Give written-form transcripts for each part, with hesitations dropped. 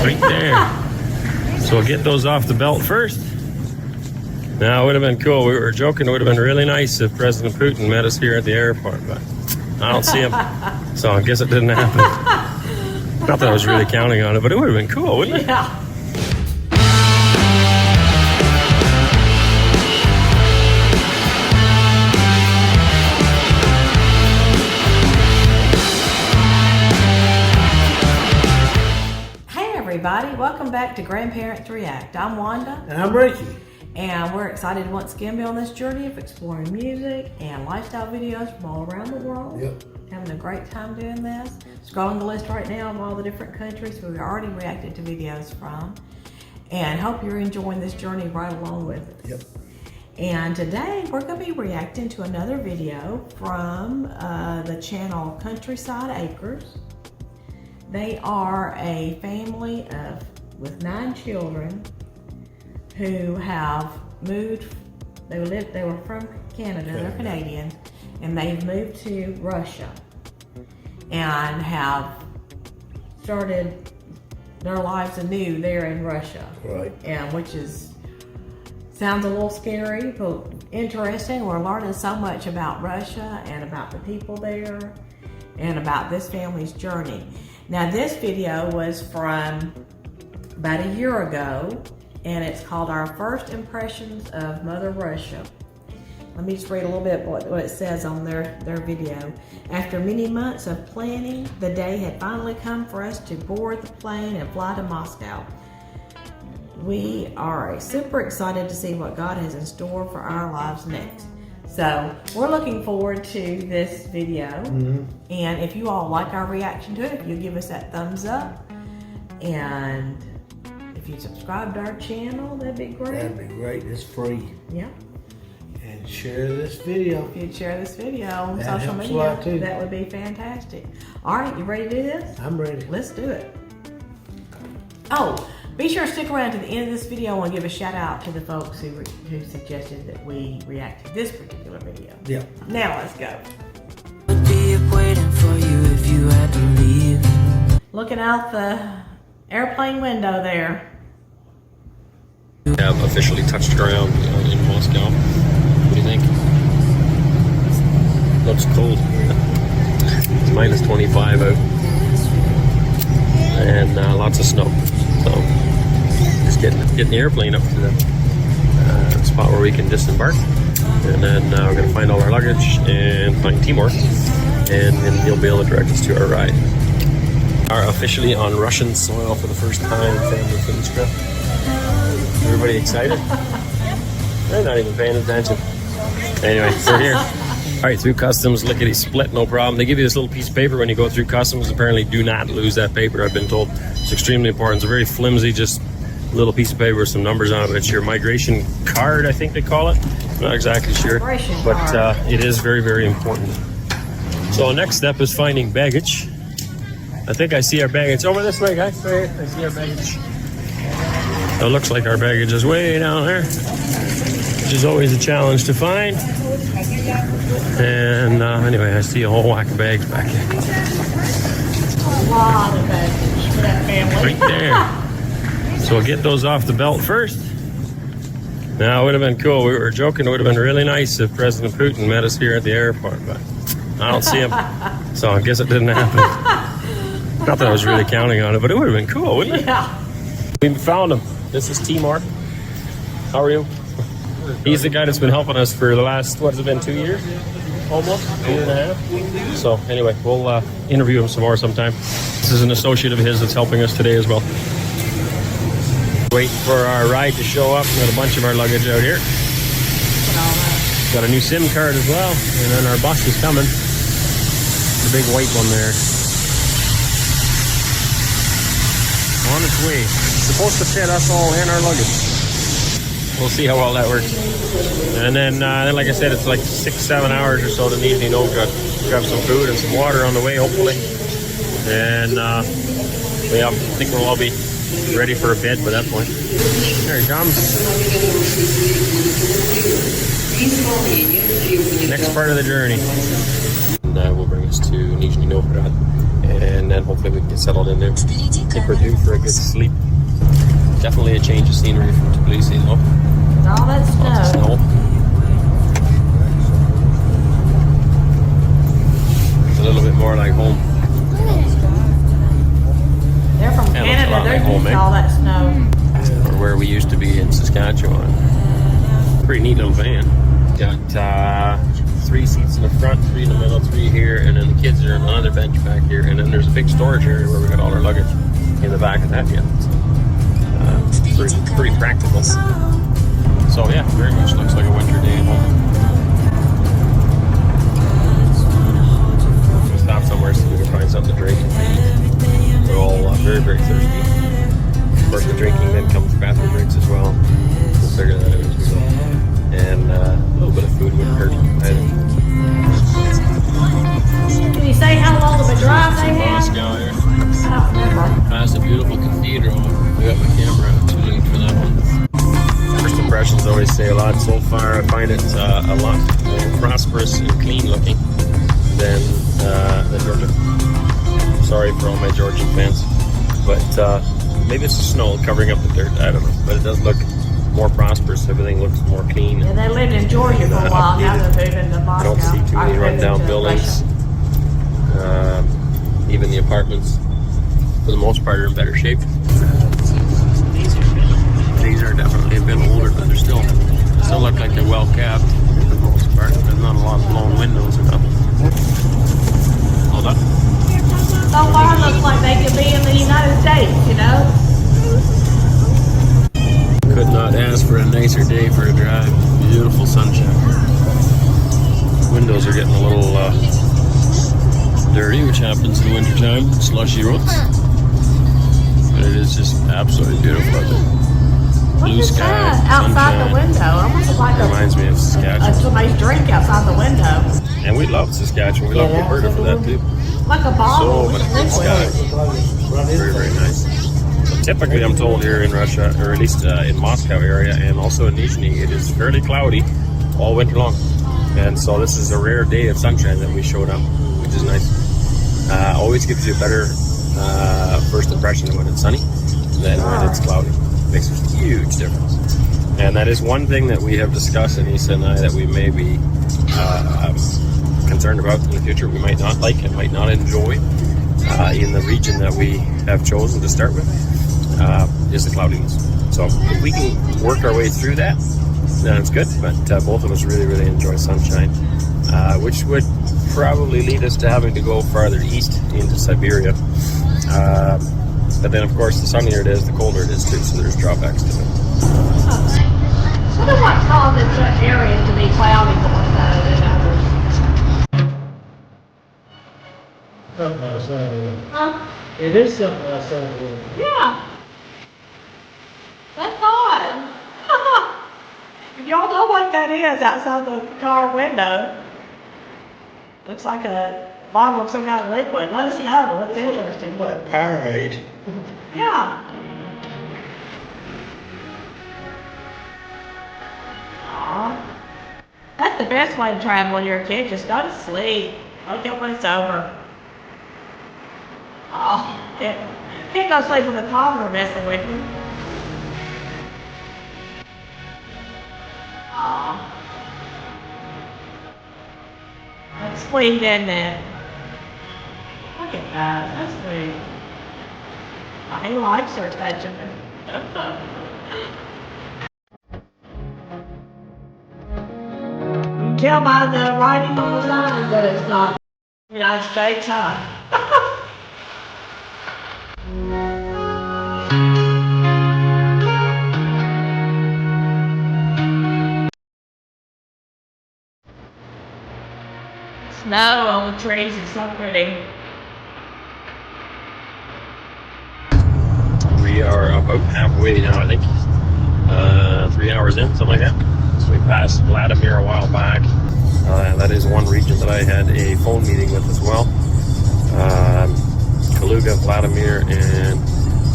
right there. So we'll get those off the belt first. Now, it would have been cool. We were joking. It would have been really nice if President Putin met us here at the airport, but I don't see him. So I guess it didn't happen. Not that I was really counting on it, but it would have been cool, wouldn't it? Yeah. Everybody, welcome back to Grandparents React. I'm Wanda. And I'm Ricky. And we're excited to once again be on this journey of exploring music and lifestyle videos from all around the world. Yep. Having a great time doing this. Scrolling the list right now of all the different countries we've already reacted to videos from. And hope you're enjoying this journey right along with us. Yep. And today we're going to be reacting to another video from the channel Countryside Acres. They are a family with 9 children who have moved. They were from Canada. They're Canadians, and they've moved to Russia and have started their lives anew there in Russia. Right. And which sounds a little scary, but interesting. We're learning so much about Russia and about the people there and about this family's journey. Now, this video was from about a year ago, and it's called Our First Impressions of Mother Russia. Let me just read a little bit what it says on their video. After many months of planning, the day had finally come for us to board the plane and fly to Moscow. We are super excited to see what God has in store for our lives next. So we're looking forward to this video, and if you all like our reaction to it, if you give us that thumbs up, and if you subscribe to our channel, that'd be great. That'd be great. It's free. Yeah. And share this video. If you'd share this video on That social helps a lot, media, too. that would be fantastic. All right, you ready to do this? I'm ready. Let's do it. Oh, be sure to stick around to the end of this video and give a shout out to the folks who suggested that we react to this particular video. Yeah. Now let's go. Would be waiting for you if you had to leave. Looking out the airplane window there. We have officially touched ground in Moscow. What do you think? Looks cold. It's minus 25 out. And lots of snow. So just getting the airplane up to the spot where we can disembark. And then we're going to find all our luggage and find Timur. And then he'll be able to direct us to our ride. Are officially on Russian soil for the first time. Family field trip. Everybody excited? They're not even paying attention. Anyway, we're here. All right, through customs, lickety split, no problem. They give you this little piece of paper when you go through customs. Apparently, do not lose that paper. I've been told it's extremely important. It's a very flimsy, just little piece of paper with some numbers on it. But it's your migration card, I think they call it. I'm not exactly sure, but it is very, very important. So next step is finding baggage. I think I see our baggage over this way, guys. Right here. I see our baggage. It looks like our baggage is way down there, which is always a challenge to find. And anyway, I see a whole whack of bags back here. A lot of baggage for that family. Right there. So we'll get those off the belt first. Now, it would have been cool. We were joking. It would have been really nice if President Putin met us here at the airport, but I don't see him. So I guess it didn't happen. Not that I was really counting on it, but it would have been cool, wouldn't it? Yeah. We found him. This is Timur. How are you? He's the guy that's been helping us for the last, what has it been, 2 years? Almost, a year and a half. So anyway, we'll interview him some more sometime. This is an associate of his that's helping us today as well. Waiting for our ride to show up. We got a bunch of our luggage out here. Got a new SIM card as well. And then our bus is coming. The big white one there. On its way. It's supposed to fit us all and our luggage. We'll see how well that works. And then like I said, it's like 6-7 hours or so to Nizhny Novgorod. Grab some food and some water on the way, hopefully. And I think we'll all be ready for a bed by that point. There he comes. Next part of the journey. And we'll bring us to Nizhny Novgorod. and then hopefully we can get settled in there. I think we're due for a good sleep. Definitely a change of scenery from Tbilisi, though. All that Lots of snow. snow. It's a little bit more like home. They're from Yeah, looks a Canada. lot They're like home, used to eh? all that snow. Or where we used to be in Saskatchewan. Pretty neat little van. Got 3 seats in the front, 3 in the middle, 3 here, and then the kids are on another bench back here, and then there's a big storage area where we got all our luggage in the back of that unit. Pretty practical. So yeah, very much looks like a winter day at home. We'll stop somewhere so we can find something to drink and eat. We're all very, very thirsty. Of course, the drinking then comes bathroom breaks as well. We'll figure that out as we go. And a little bit of food wouldn't hurt either. Can you say how long of a drive they had? Moscow here. I don't remember. Past a beautiful cathedral. I got my camera too late for that one. First impressions always say a lot. So far, I find it a lot more prosperous and clean looking than Georgia. Sorry for all my Georgian fans, but maybe it's the snow covering up the dirt. I don't know, but it does look more prosperous. Everything looks more clean. Yeah, they lived in Georgia for a while. Now they're moving to I Moscow. don't see too many rundown buildings. Even the apartments, for the most part, are in better shape. These are definitely a bit older, but they still look like they're well kept for the most part. There's not a lot of blown windows or nothing. Hold on. So far, it looks like they could be in the United States, you know? Could not ask for a nicer day for a drive. Beautiful sunshine. Windows are getting a little dirty, which happens in the wintertime. Slushy roads. But it is just absolutely beautiful out there. Blue Look at sky, that outside the sunshine. window. It almost looks like Reminds me of Saskatchewan. somebody's drink outside the window. And we love Saskatchewan. We love Alberta for that too. Like a bottle. So much blue sky. Very, very nice. So typically, I'm told here in Russia, or at least in Moscow area, and also in Nizhny, it is fairly cloudy all winter long. And so this is a rare day of sunshine that we showed up, which is nice. Always gives you a better first impression when it's sunny than when it's cloudy. Makes a huge difference. And that is one thing that we have discussed, Anissa and I, that we may be concerned about in the future. We might not like and might not enjoy in the region that we have chosen to start with is the cloudiness. So if we can work our way through that, then it's good. But both of us really, really enjoy sunshine, which would probably lead us to having to go farther east into Siberia. But then, of course, the sunnier it is, the colder it is too, so there's drawbacks to it. I wonder what causes such areas to be cloudy more so than others. Something outside of it. Huh? It is something outside of it. Yeah. That's odd. If y'all know what that is outside the car window, looks like a bottle of some kind of liquid. Let us know. That's interesting. What, Powerade? Yeah. Aw. That's the best way to travel when you're a kid. Just go to sleep. Don't get when it's over. Oh, can't go sleep with a toddler messing with you. Oh. That's sweet, isn't it? Look at that. That's sweet. He likes her touching it. You tell by the writing on the sign that it's not United States, huh? Snow on the trees is so pretty. We are about halfway now, I think. 3 hours in, something like that. So we passed Vladimir a while back. That is one region that I had a phone meeting with as well. Kaluga, Vladimir, and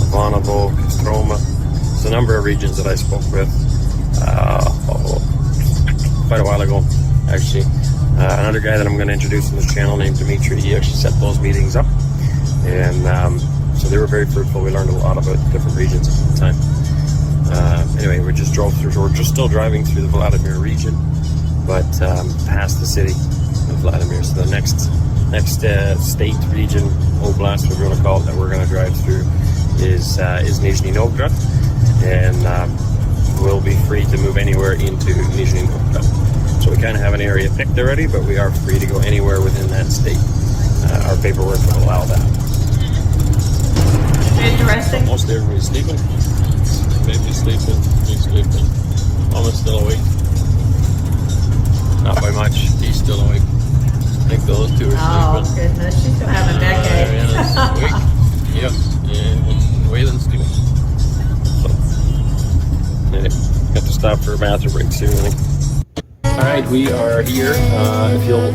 Ivanovo, Kostroma. It's a number of regions that I spoke with quite a while ago, actually. Another guy that I'm going to introduce on this channel named Dimitri, he actually set those meetings up. And so they were very fruitful. We learned a lot about different regions at the time. Anyway, we just drove through. We're just still driving through the Vladimir region, but past the city of Vladimir. So the next state, region, oblast, whatever you want to call it, that we're going to drive through is Nizhny Novgorod, and we'll be free to move anywhere into Nizhny Novgorod. So we kind of have an area picked already, but we are free to go anywhere within that state. Our paperwork will allow that. Interesting. Most everybody's sleeping. Baby's sleeping. He's sleeping. Mama's still awake. Not by much. He's still awake. I think those two are Oh, sleeping. goodness. She's going to have a decade. Ariana's awake. Yep. And Waylon's sleeping. So, anyway, got to stop for a bathroom break soon, I think. Alright, we are here. If you'll,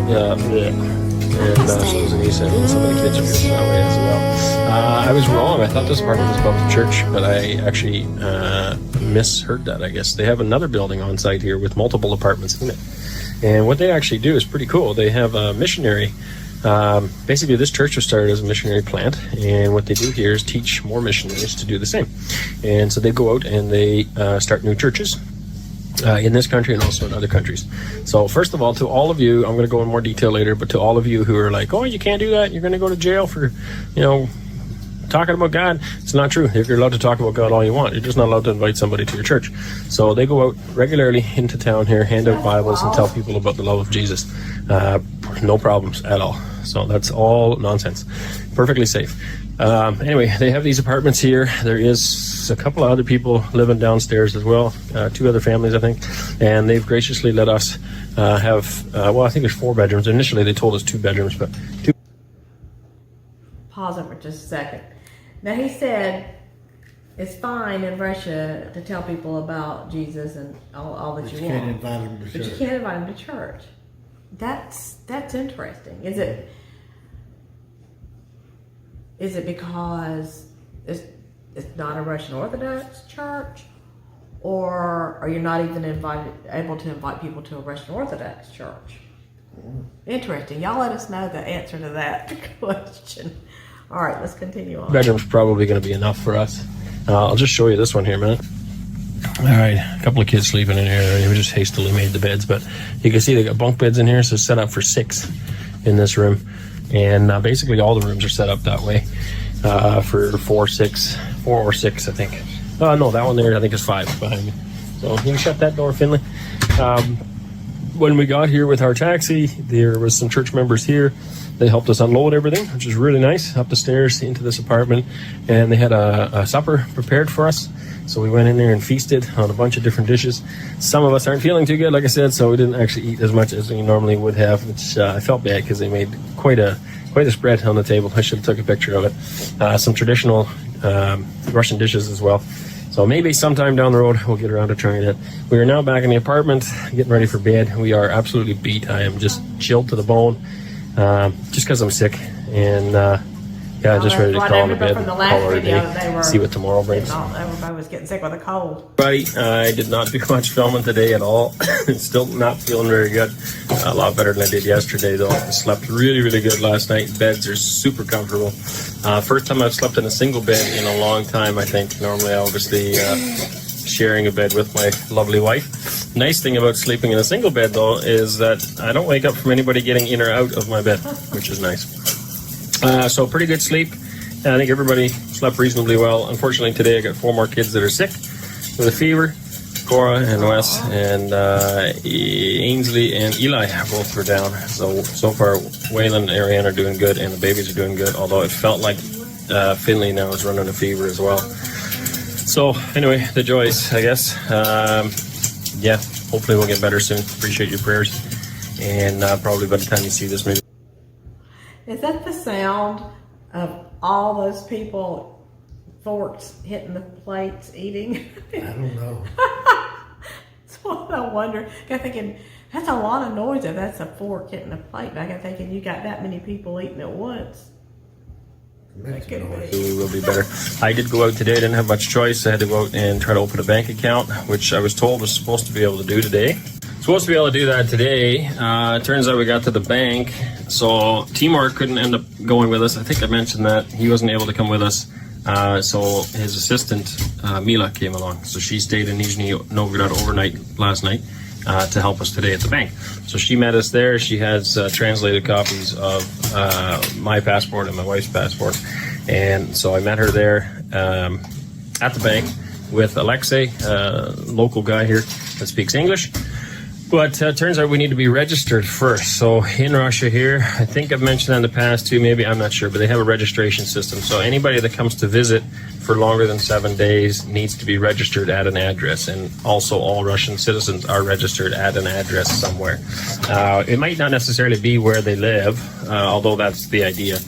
Susan, you said some of the kids are here that way as well. I was wrong. I thought this apartment was above the church, but I actually misheard that, I guess. They have another building on site here with multiple apartments in it. And what they actually do is pretty cool. They have a missionary. Basically, this church was started as a missionary plant, and what they do here is teach more missionaries to do the same. And so they go out and they start new churches. In this country and also in other countries. So first of all, to all of you, I'm going to go in more detail later, but to all of you who are like, oh, you can't do that, you're going to go to jail for, talking about God. It's not true. You're allowed to talk about God all you want. You're just not allowed to invite somebody to your church. So they go out regularly into town here, hand out Bibles and tell people about the love of Jesus. No problems at all. So that's all nonsense. Perfectly safe. Anyway, they have these apartments here. There is a couple of other people living downstairs as well, 2 other families, I think, and they've graciously let us have, I think there's 4 bedrooms. Initially, they told us 2 bedrooms, but 2. Pause it for just a second. Now, he said it's fine in Russia to tell people about Jesus and all that you You can't want. invite them to But church. you can't invite them to church. That's interesting. Is it because it's not a Russian Orthodox church, or are you not even able to invite people to a Russian Orthodox church? Interesting. Y'all let us know the answer to that question. All right, let's continue on. Bedroom's probably going to be enough for us. I'll just show you this one here a minute. All right, a couple of kids sleeping in here. We just hastily made the beds, but you can see they got bunk beds in here, so it's set up for 6 in this room. And basically all the rooms are set up that way for 4 or 6, I think. No, that one there I think is 5 behind me. So you can shut that door, Finley. When we got here with our taxi, there was some church members here. They helped us unload everything, which is really nice, up the stairs into this apartment. And they had a supper prepared for us. So we went in there and feasted on a bunch of different dishes. Some of us aren't feeling too good, like I said, so we didn't actually eat as much as we normally would have, which I felt bad because they made quite a spread on the table. I should have took a picture of it. Some traditional Russian dishes as well. So maybe sometime down the road we'll get around to trying it. We are now back in the apartment, getting ready for bed. We are absolutely beat. I am just chilled to the bone, just because I'm sick, and just ready to crawl into bed and call it a day. See what tomorrow brings. Everybody was getting sick with a cold. Buddy, I did not do much filming today at all. Still not feeling very good. A lot better than I did yesterday, though. I slept really, really good last night. Beds are super comfortable. First time I've slept in a single bed in a long time, I think. Normally, I obviously sharing a bed with my lovely wife. Nice thing about sleeping in a single bed, though, is that I don't wake up from anybody getting in or out of my bed, which is nice. So pretty good sleep. I think everybody slept reasonably well. Unfortunately, today I got 4 more kids that are sick with a fever. Cora and Wes and Ainsley and Eli both were down. So far, Waylon and Ariane are doing good, and the babies are doing good. Although it felt like Finley now is running a fever as well. So anyway, the joys, I guess. Hopefully we'll get better soon. Appreciate your prayers, and probably by the time you see this, maybe. Is that the sound of all those people, forks hitting the plates, eating? I don't know. That's what I wonder. I got thinking, that's a lot of noise if that's a fork hitting a plate. I got thinking you got that many people eating at once. We will be better. I did go out today. I didn't have much choice. I had to go out and try to open a bank account, which I was told was supposed to be able to do today. So Supposed to be able to do that today. It turns out we got to the bank, so Timur couldn't end up going with us. I think I mentioned that he wasn't able to come with us. So his assistant Mila came along. So she stayed in Nizhny Novgorod overnight last night to help us today at the bank. So she met us there. She has translated copies of my passport and my wife's passport, and so I met her there at the bank with Alexei, a local guy here that speaks English. But turns out we need to be registered first. So in Russia here, I think I've mentioned that in the past too, maybe, I'm not sure, but they have a registration system. So anybody that comes to visit for longer than 7 days needs to be registered at an address. And also all Russian citizens are registered at an address somewhere. It might not necessarily be where they live, although that's the idea.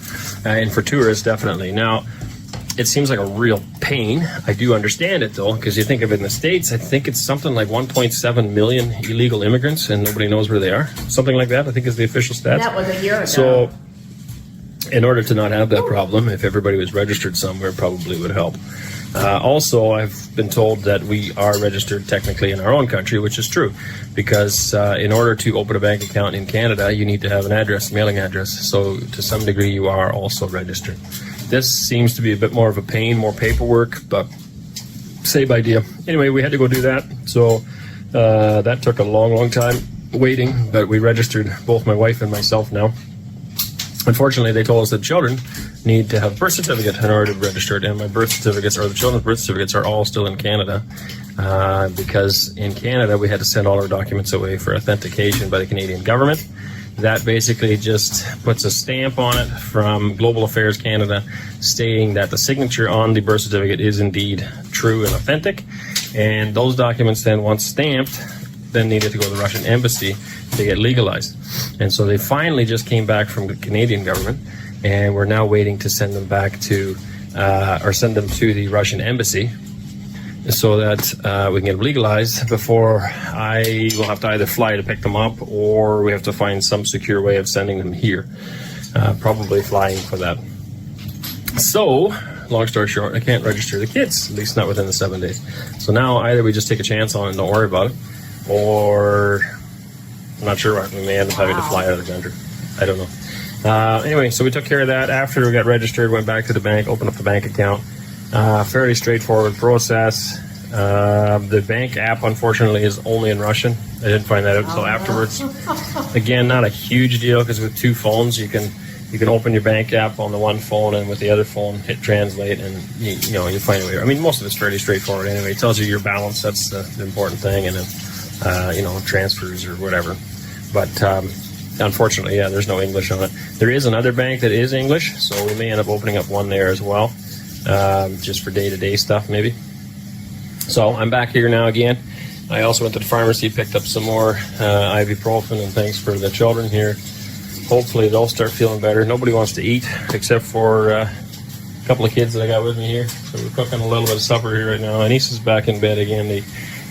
And for tourists, definitely. Now, it seems like a real pain. I do understand it though, because you think of it in the States, I think it's something like 1.7 million illegal immigrants and nobody knows where they are. Something like that, I think is the official stats. That was a year ago. So in order to not have that problem, if everybody was registered somewhere, probably would help. Also, I've been told that we are registered technically in our own country, which is true, because in order to open a bank account in Canada, you need to have an address, mailing address. So to some degree, you are also registered. This seems to be a bit more of a pain, more paperwork, but same idea. Anyway, we had to go do that. So that took a long time waiting, but we registered both my wife and myself now. Unfortunately, they told us that children need to have birth certificate in order to register it, and my birth certificates, or the children's birth certificates, are all still in Canada because in Canada we had to send all our documents away for authentication by the Canadian government. That basically just puts a stamp on it from Global Affairs Canada stating that the signature on the birth certificate is indeed true and authentic, and those documents then, once stamped, then needed to go to the Russian embassy to get legalized. And so they finally just came back from the Canadian government, and we're now waiting to send them back to, or send them to the Russian embassy so that we can get them legalized before I will have to either fly to pick them up or we have to find some secure way of sending them here. Probably flying for that. So, long story short, I can't register the kids, at least not within the 7 days. So now either we just take a chance on it and don't worry about it, or I'm not sure what, we may end up having to fly out of the country. I don't know. Anyway, so we took care of that. After we got registered, went back to the bank, opened up the bank account. Fairly straightforward process. The bank app, unfortunately, is only in Russian. I didn't find that out until afterwards. Again, not a huge deal, because with two phones, you can open your bank app on the one phone, and with the other phone, hit translate, and you find a way. I mean, most of it's fairly straightforward anyway. It tells you your balance. That's the important thing, and then transfers or whatever. But unfortunately, yeah, there's no English on it. There is another bank that is English, so we may end up opening up one there as well. Just for day-to-day stuff, maybe. So I'm back here now again. I also went to the pharmacy, picked up some more ibuprofen and things for the children here. Hopefully they'll start feeling better. Nobody wants to eat except for a couple of kids that I got with me here. So we're cooking a little bit of supper here right now. My niece is back in bed again. The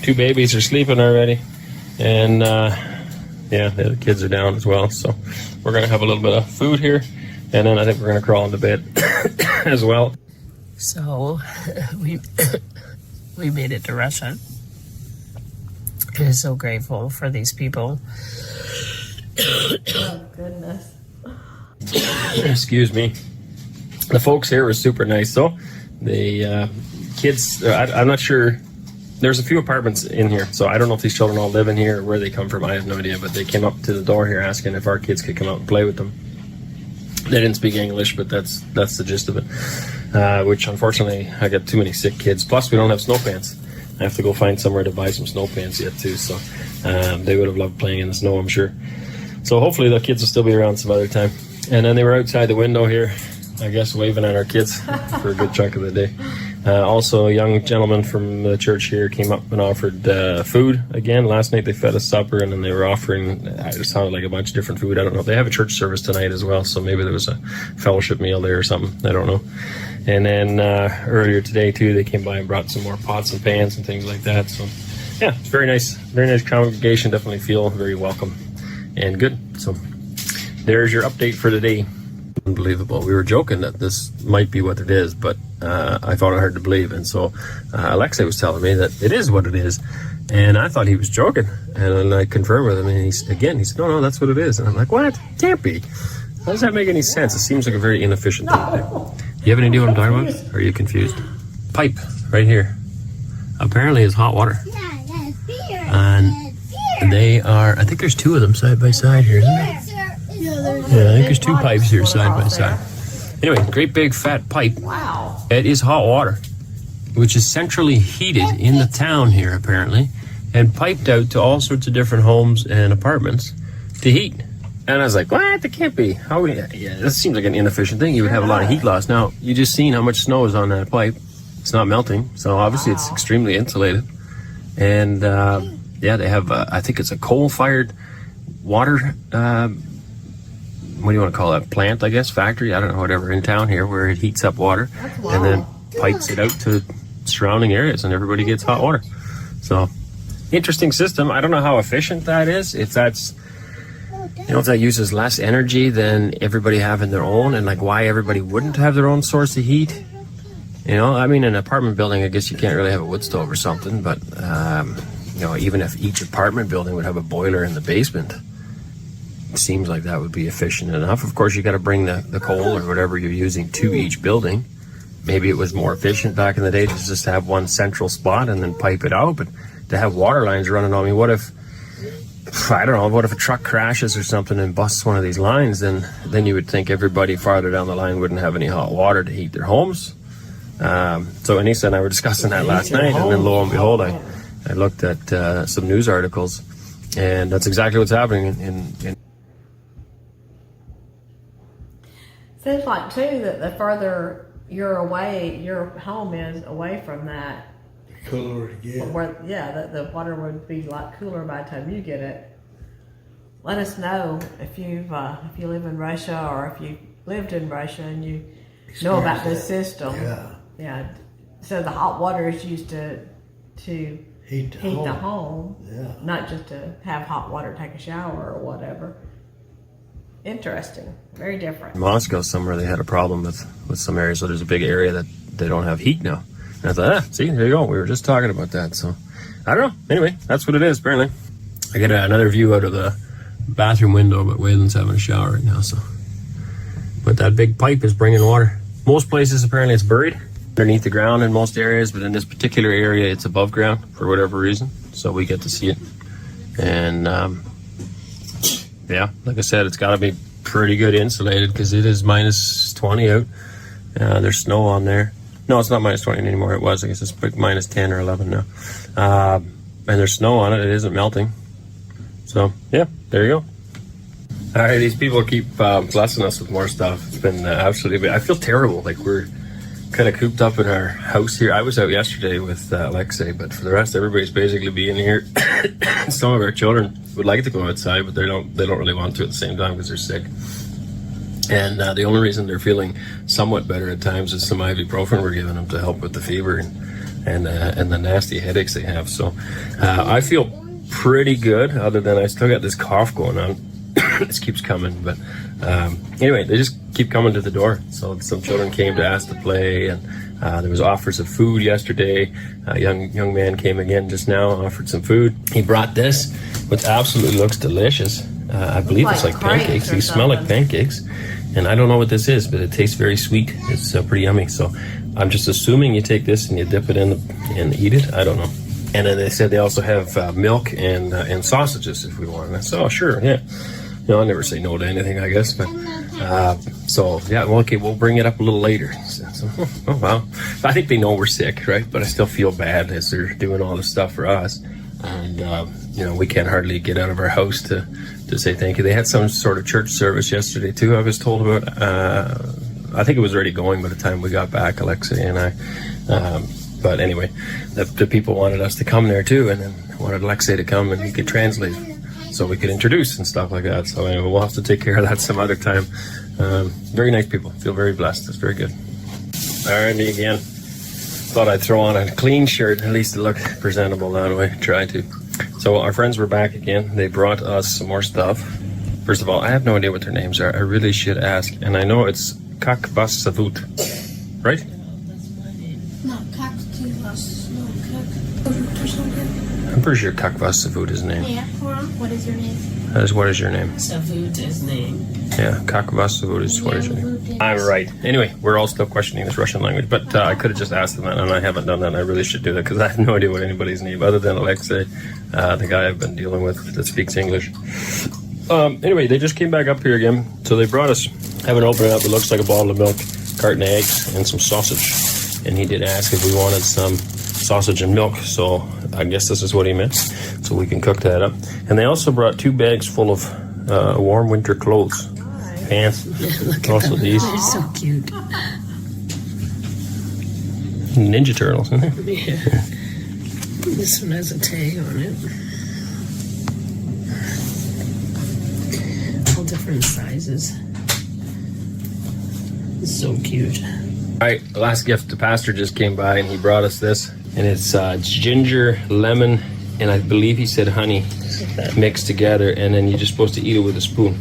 two babies are sleeping already. And the other kids are down as well. So we're going to have a little bit of food here. And then I think we're going to crawl into bed as well. So we made it to Russia. I'm so grateful for these people. Oh, goodness. Excuse me. The folks here were super nice, though. The kids, I'm not sure. There's a few apartments in here, so I don't know if these children all live in here or where they come from. I have no idea, but they came up to the door here asking if our kids could come out and play with them. They didn't speak English, but that's the gist of it. Which, unfortunately, I got too many sick kids. Plus, we don't have snow pants. I have to go find somewhere to buy some snow pants yet, too. So they would have loved playing in the snow, I'm sure. So hopefully the kids will still be around some other time. And then they were outside the window here, I guess, waving at our kids for a good chunk of the day. Also, a young gentleman from the church here came up and offered food. Again, last night they fed us supper, and then they were offering, it sounded like a bunch of different food. I don't know. They have a church service tonight as well, so maybe there was a fellowship meal there or something. I don't know. And then earlier today, too, they came by and brought some more pots and pans and things like that. So, yeah, it's very nice. Very nice congregation. Definitely feel very welcome and good. So, there's your update for today. Unbelievable. We were joking that this might be what it is, but I found it hard to believe. And so Alexei was telling me that it is what it is. And I thought he was joking. And then I confirmed with him, and he said, no, that's what it is. And I'm like, what? Can't be. How does that make any sense? It seems like a very inefficient thing to do. You have any idea what I'm talking about? Or are you confused? Pipe, right here. Apparently it's hot water. And they are, I think there's two of them side by side here, isn't there? Yeah, I think there's two pipes here side by side. Anyway, great big fat pipe. Wow. It is hot water, which is centrally heated in the town here, apparently, and piped out to all sorts of different homes and apartments to heat. And I was like, what? That can't be. How would that seems like an inefficient thing. You would have a lot of heat loss. Now, you just seen how much snow is on that pipe. It's not melting, so obviously it's extremely insulated. And they have, I think it's a coal-fired water, what do you want to call that? Plant, I guess, factory, I don't know, whatever, in town here where it heats up water and then pipes it out to surrounding areas and everybody gets hot water. So, interesting system. I don't know how efficient that is. If that's, if that uses less energy than everybody having their own, and like why everybody wouldn't have their own source of heat. I mean, an apartment building, I guess you can't really have a wood stove or something, but, even if each apartment building would have a boiler in the basement, it seems like that would be efficient enough. Of course, you got to bring the coal or whatever you're using to each building. Maybe it was more efficient back in the day to just have one central spot and then pipe it out, but to have water lines running on me, what if a truck crashes or something and busts one of these lines, then you would think everybody farther down the line wouldn't have any hot water to heat their homes. So Anissa and I were discussing that last night, and then lo and behold, I looked at some news articles, and that's exactly what's happening in Seems like too that the further you're away, your home is away from that. Cooler to get. The water would be a lot cooler by the time you get it. Let us know if you live in Russia or if you lived in Russia and you know about this system. Yeah. So the hot water is used to heat the home. Yeah. Not just to have hot water, take a shower or whatever. Interesting. Very different. In Moscow somewhere they had a problem with some areas, so there's a big area that they don't have heat now. And I thought, see, there you go. We were just talking about that. So, I don't know. Anyway, that's what it is, apparently. I get another view out of the bathroom window, but Waylon's having a shower right now, so. But that big pipe is bringing water. Most places, apparently, it's buried underneath the ground in most areas, but in this particular area, it's above ground for whatever reason. So we get to see it. And, like I said, it's got to be pretty good insulated because it is minus 20 out. There's snow on there. No, it's not minus 20 anymore. It was. I guess it's like minus 10 or 11 now. And there's snow on it. It isn't melting. So, yeah, there you go. All right, these people keep blessing us with more stuff. It's been absolutely... I feel terrible. Like, we're kind of cooped up in our house here. I was out yesterday with Alexei, but for the rest, everybody's basically being here. Some of our children would like to go outside, but they don't really want to at the same time because they're sick. And the only reason they're feeling somewhat better at times is some ibuprofen we're giving them to help with the fever and the nasty headaches they have. So I feel pretty good, other than I still got this cough going on. This keeps coming, but anyway, they just keep coming to the door. So some children came to ask to play, and there was offers of food yesterday. A young man came again just now, offered some food. He brought this, which absolutely looks delicious. I believe it's like pancakes. These smell like pancakes. And I don't know what this is, but it tastes very sweet. It's pretty yummy. So I'm just assuming you take this and you dip it in and eat it. I don't know. And then they said they also have milk and sausages if we want. And I said, oh, sure, yeah. I'll never say no to anything, I guess. But okay, we'll bring it up a little later. So, oh, wow. I think they know we're sick, right? But I still feel bad as they're doing all this stuff for us. And, we can't hardly get out of our house to say thank you. They had some sort of church service yesterday, too, I was told about. I think it was already going by the time we got back, Alexei and I. But anyway, the people wanted us to come there, too, and then wanted Alexei to come and he could translate so we could introduce and stuff like that. So anyway, we'll have to take care of that some other time. Very nice people. Feel very blessed. It's very good. All right, me again. Thought I'd throw on a clean shirt, at least to look presentable that way. Try to. So our friends were back again. They brought us some more stuff. First of all, I have no idea what their names are. I really should ask. And I know it's Kakvasavut, right? No, Kaktivas. No, Kak or something. I'm pretty sure Kakvasavut is his name. Yeah, what is your name? What is your name? Savut is name. Yeah, Kakvasavut is what is your name? I'm right. Anyway, we're all still questioning this Russian language, but I could have just asked them that, and I haven't done that. And I really should do that because I have no idea what anybody's name other than Alexei, the guy I've been dealing with that speaks English. Anyway, they just came back up here again, so they brought us. Haven't opened it up. It looks like a bottle of milk, carton of eggs, and some sausage. And he did ask if we wanted some sausage and milk, so I guess this is what he meant. So we can cook that up. And they also brought 2 bags full of warm winter clothes, pants. Also these They're so cute. Ninja Turtles. Isn't there? Yeah. This one has a tag on it. All different sizes. It's so cute. All right, the last gift, the pastor just came by and he brought us this. And it's ginger, lemon, and I believe he said honey mixed together. And then you're just supposed to eat it with a spoon.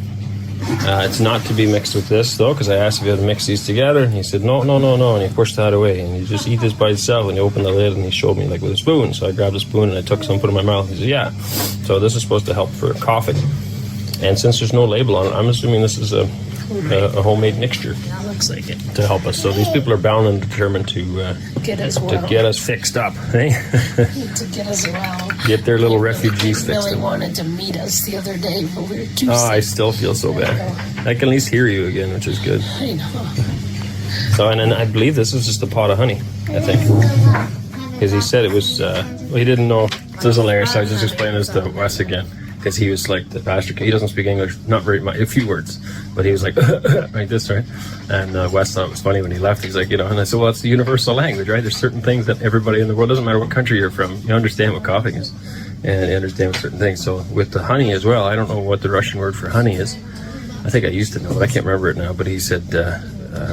It's not to be mixed with this, though, because I asked if you had to mix these together. And he said, no. And he pushed that away. And you just eat this by itself. And he opened the lid and he showed me, like, with a spoon. So I grabbed a spoon and I took some, put it in my mouth. He said, yeah. So this is supposed to help for coughing. And since there's no label on it, I'm assuming this is a homemade mixture. That looks like it. To help us. So these people are bound and determined to Get us well. get us fixed up. Eh? To get us well. Get their little refugees fixed Really up. wanted to meet us the other day, but we were too Oh, sick. I still feel so bad. I can at least hear you again, which is good. I know. So, and then I believe this is just a pot of honey, I think. Because he said it was, well, he didn't know. This is hilarious. I was just explaining this to Wes again. Because he was like, the pastor, he doesn't speak English, not very much, a few words. But he was like, like this, right? And Wes thought it was funny when he left. He's like, and I said, well, it's the universal language, right? There's certain things that everybody in the world, doesn't matter what country you're from, you understand what coughing is. And you understand certain things. So with the honey as well, I don't know what the Russian word for honey is. I think I used to know, but I can't remember it now. But he said,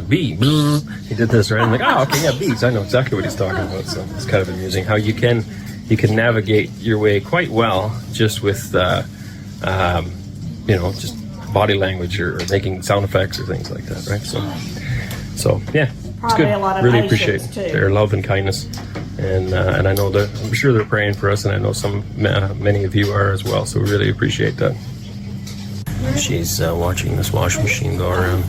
bee. He did this, right? I'm like, oh, okay, yeah, bees. I know exactly what he's talking about. So it's kind of amusing how you can navigate your way quite well just with, just body language or making sound effects or things like that, right? So yeah, it's Probably good. a lot of Really patience, appreciate too. their love and kindness, and I know that I'm sure they're praying for us, and I know many of you are as well. So we really appreciate that. She's watching this washing machine go around.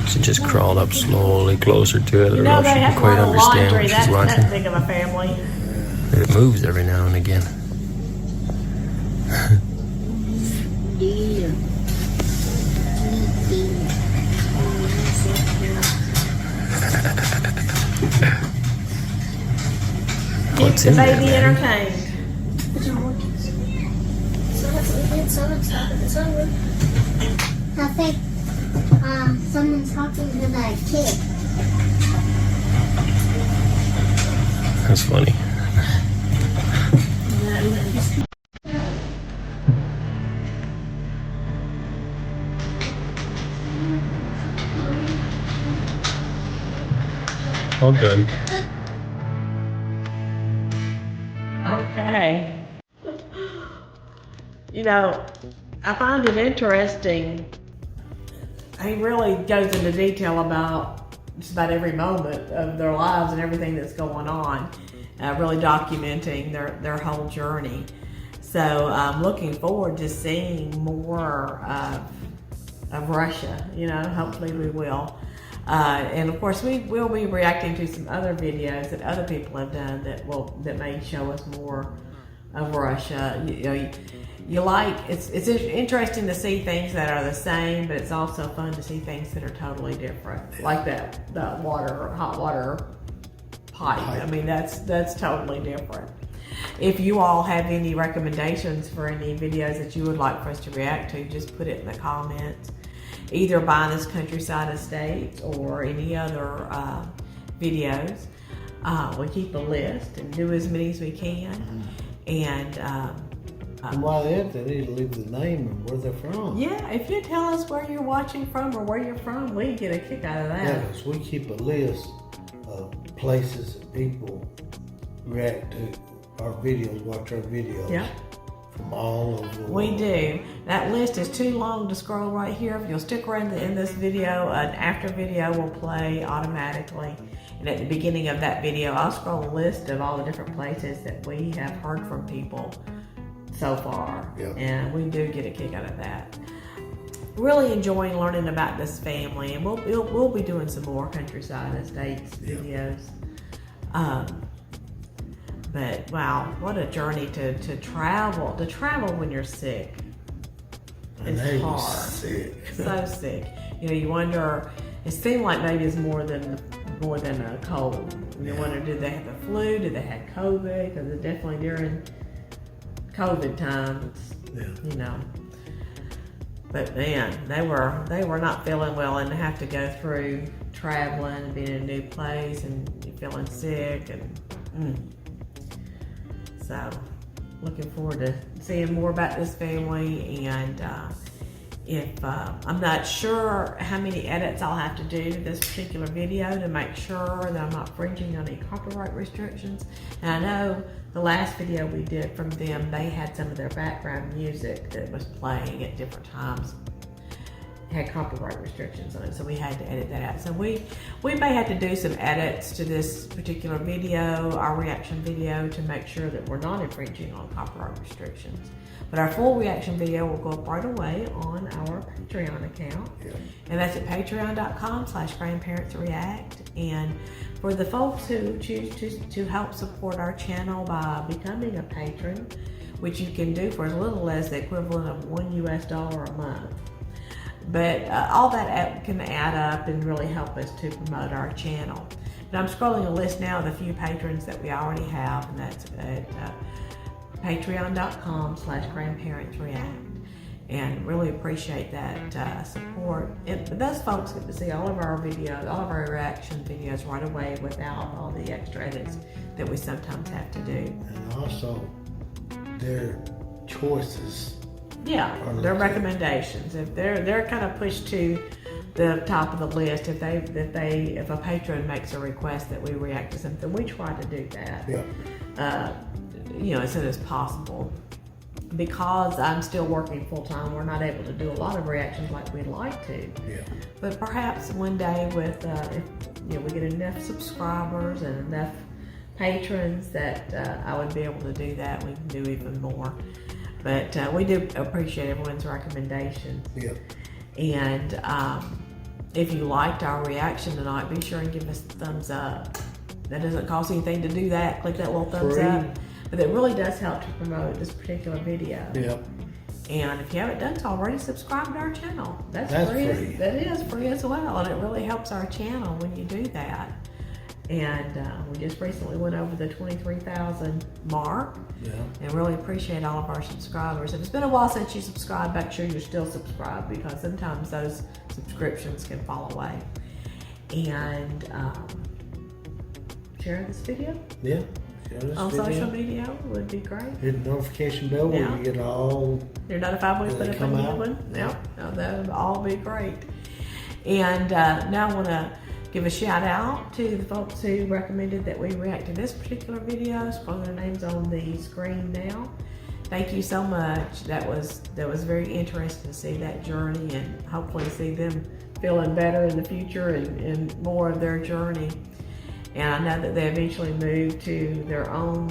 She just crawled up slowly closer to it. I don't know if she can quite understand what she's watching. That's big of a family. It moves every now and again. What's in the there, baby man? entertained. I think someone's talking to that kid. That's funny. All good. Okay. I find it interesting. He really goes into detail about just about every moment of their lives and everything that's going on, really documenting their whole journey. So I'm looking forward to seeing more of Russia. Hopefully we will. And of course, we will be reacting to some other videos that other people have done that may show us more of Russia. It's interesting to see things that are the same, but it's also fun to see things that are totally different, like that hot water pipe. I mean, that's totally different. If you all have any recommendations for any videos that you would like for us to react to, just put it in the comments. Either buying this countryside estates or any other videos. We keep a list and do as many as we can. And while they're at, they need to leave the name and where they're from. yeah, if you tell us where you're watching from or where you're from, we get a kick out of that. Yeah, because we keep a list of places that people react to our videos, watch our videos Yeah. from all over the world. We do. That list is too long to scroll right here. If you'll stick around in this video, an after video will play automatically. And at the beginning of that video, I'll scroll a list of all the different places that we have heard from people so far. Yep. And we do get a kick out of that. Really enjoying learning about this family, and we'll be doing some more countryside estates videos. But wow, what a journey to travel. To travel when you're sick is hard. Sick. So sick. You know, you wonder. It seemed like maybe it's more than a cold. You wonder, did they have the flu? Did they have COVID? Because it's definitely during COVID times. Yeah. You know. But man, they were not feeling well, and to have to go through traveling and being in a new place and feeling sick and so looking forward to seeing more about this family. And if I'm not sure how many edits I'll have to do to this particular video to make sure that I'm not infringing on any copyright restrictions. And I know the last video we did from them, they had some of their background music that was playing at different times had copyright restrictions on it, so we had to edit that out. So we may have to do some edits to this particular video, our reaction video, to make sure that we're not infringing on copyright restrictions. But our full reaction video will go up right away on our Patreon account. Yeah. And that's at patreon.com/grandparentsreact. And for the folks who choose to help support our channel by becoming a patron, which you can do for as little as the equivalent of $1 US a month. But all that can add up and really help us to promote our channel. Now I'm scrolling a list now of the few patrons that we already have, and that's at patreon.com/grandparentsreact. And really appreciate that support. Those folks get to see all of our videos, all of our reaction videos right away without all the extra edits that we sometimes have to do. And also, their choices. Yeah, their recommendations. If they're kind of pushed to the top of the list, if a patron makes a request that we react to something, we try to do that. Yeah. As soon as possible. Because I'm still working full time, we're not able to do a lot of reactions like we'd like to. Yeah. But perhaps one day, with if we get enough subscribers and enough patrons, that I would be able to do that. We can do even more. But we do appreciate everyone's recommendations. Yeah. And if you liked our reaction tonight, be sure and give us a thumbs up. That doesn't cost anything to do that. Click that little thumbs up. But it really does help to promote this particular video. Yeah. And if you haven't done so already, subscribe to our channel. That's free. That is free as well. And it really helps our channel when you do that. And we just recently went over the 23,000 mark. Yeah. And really appreciate all of our subscribers. If it's been a while since you subscribed, make sure you're still subscribed, because sometimes those subscriptions can fall away. And share this video. Yeah. On social media would be great. Hit the notification bell where you get all. You're notified when we put up a new one. Yep. That would all be great. And now I want to give a shout out to the folks who recommended that we react to this particular video. Scroll their names on the screen now. Thank you so much. That was very interesting to see that journey, and hopefully see them feeling better in the future and more of their journey. And I know that they eventually move to their own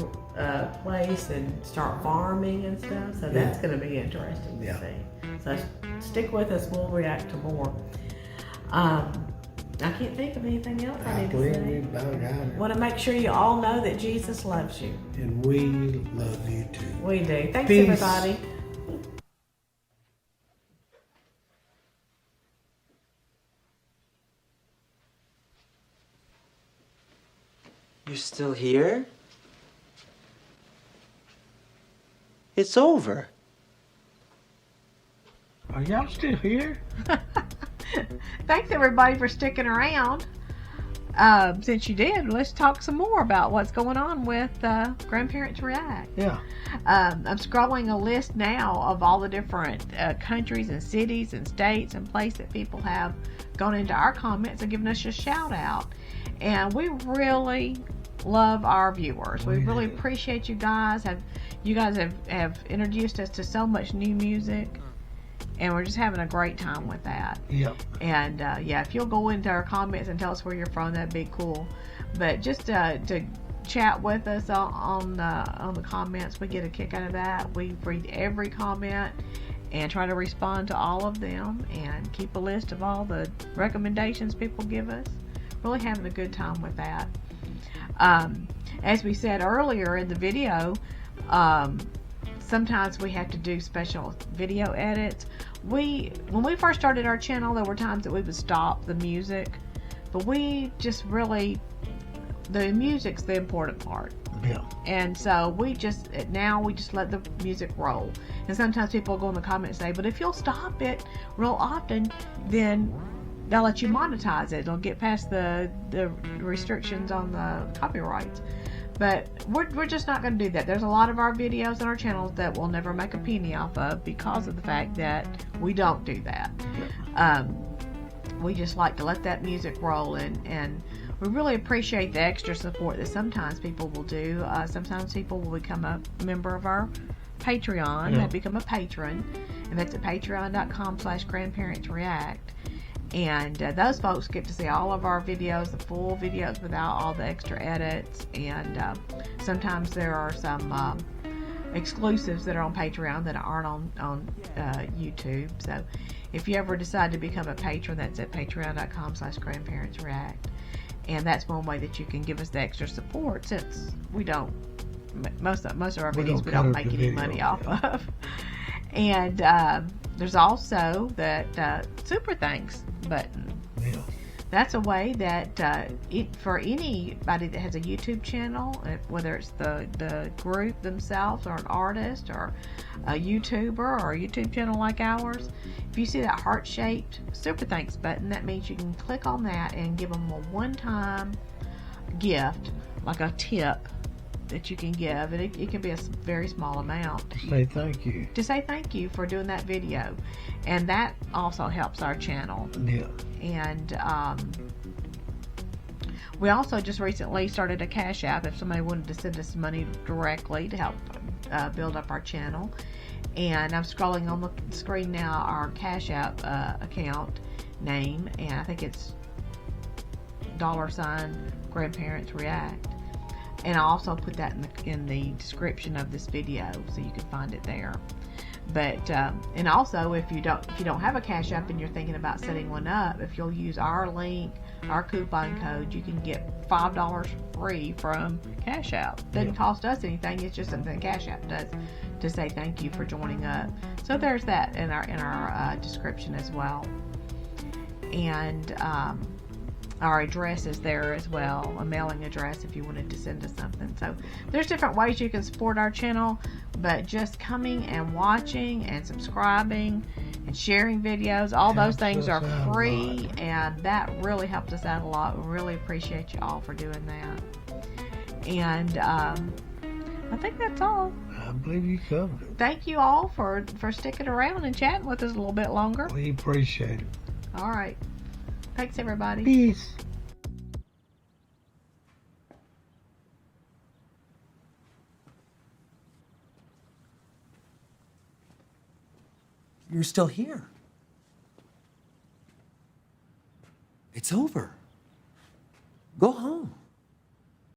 place and start farming and stuff. So that's going to be interesting to see. So stick with us. We'll react to more. I can't think of anything else I need to say. Want to make sure you all know that Jesus loves you. And we love you too. We do. Thanks, Peace. everybody. You're still here? It's over. Are y'all still here? Thanks, everybody, for sticking around. Since you did, let's talk some more about what's going on with Grandparents React. Yeah. I'm scrolling a list now of all the different countries and cities and states and places that people have gone into our comments and given us a shout out. And we really love our viewers. We really appreciate you guys. You guys have introduced us to so much new music, and we're just having a great time with that. Yep. And yeah, if you'll go into our comments and tell us where you're from, that'd be cool. But just to chat with us on the comments, we get a kick out of that. We read every comment and try to respond to all of them and keep a list of all the recommendations people give us. Really having a good time with that. As we said earlier in the video, sometimes we have to do special video edits. When we first started our channel, there were times that we would stop the music, but we just really, the music's the important part. Yeah. And so we just let the music roll. And sometimes people go in the comments and say, but if you'll stop it real often, then they'll let you monetize it. It'll get past the restrictions on the copyrights. But we're just not going to do that. There's a lot of our videos on our channels that we'll never make a penny off of because of the fact that we don't do that. We just like to let that music roll, and we really appreciate the extra support that sometimes people will do. Sometimes people will become a member of our Patreon. They become a patron, and that's at patreon.com/grandparentsreact. And those folks get to see all of our videos, the full videos without all the extra edits. And sometimes there are some exclusives that are on Patreon that aren't on YouTube. So if you ever decide to become a patron, that's at patreon.com/grandparentsreact. And that's one way that you can give us the extra support, since we don't, most of our videos we don't make any money off of. And there's also that super thanks button. Yeah. That's a way that for anybody that has a YouTube channel, whether it's the group themselves or an artist or a YouTuber or a YouTube channel like ours, if you see that heart-shaped super thanks button, that means you can click on that and give them a one-time gift, like a tip that you can give, and it can be a very small amount. Say thank you. To say thank you for doing that video, and that also helps our channel. Yeah. And we also just recently started a CashApp if somebody wanted to send us money directly to help build up our channel. And I'm scrolling on the screen now our CashApp account name, and I think it's $grandparentsreact. And I'll also put that in the description of this video, so you can find it there. But and also, if you don't have a Cash App and you're thinking about setting one up, if you'll use our link, our coupon code, you can get $5 free from Cash App. Doesn't cost us anything. It's just something Cash App does to say thank you for joining up. So there's that in our description as well. And our address is there as well, a mailing address if you wanted to send us something. So there's different ways you can support our channel, but just coming and watching and subscribing and sharing videos, all those things are free, and that really helps us out a lot. We really appreciate you all for doing that. And I think that's all. I believe you covered it. Thank you all for sticking around and chatting with us a little bit longer. We appreciate it. All right. Thanks, everybody. Peace. You're still here. It's over. Go home.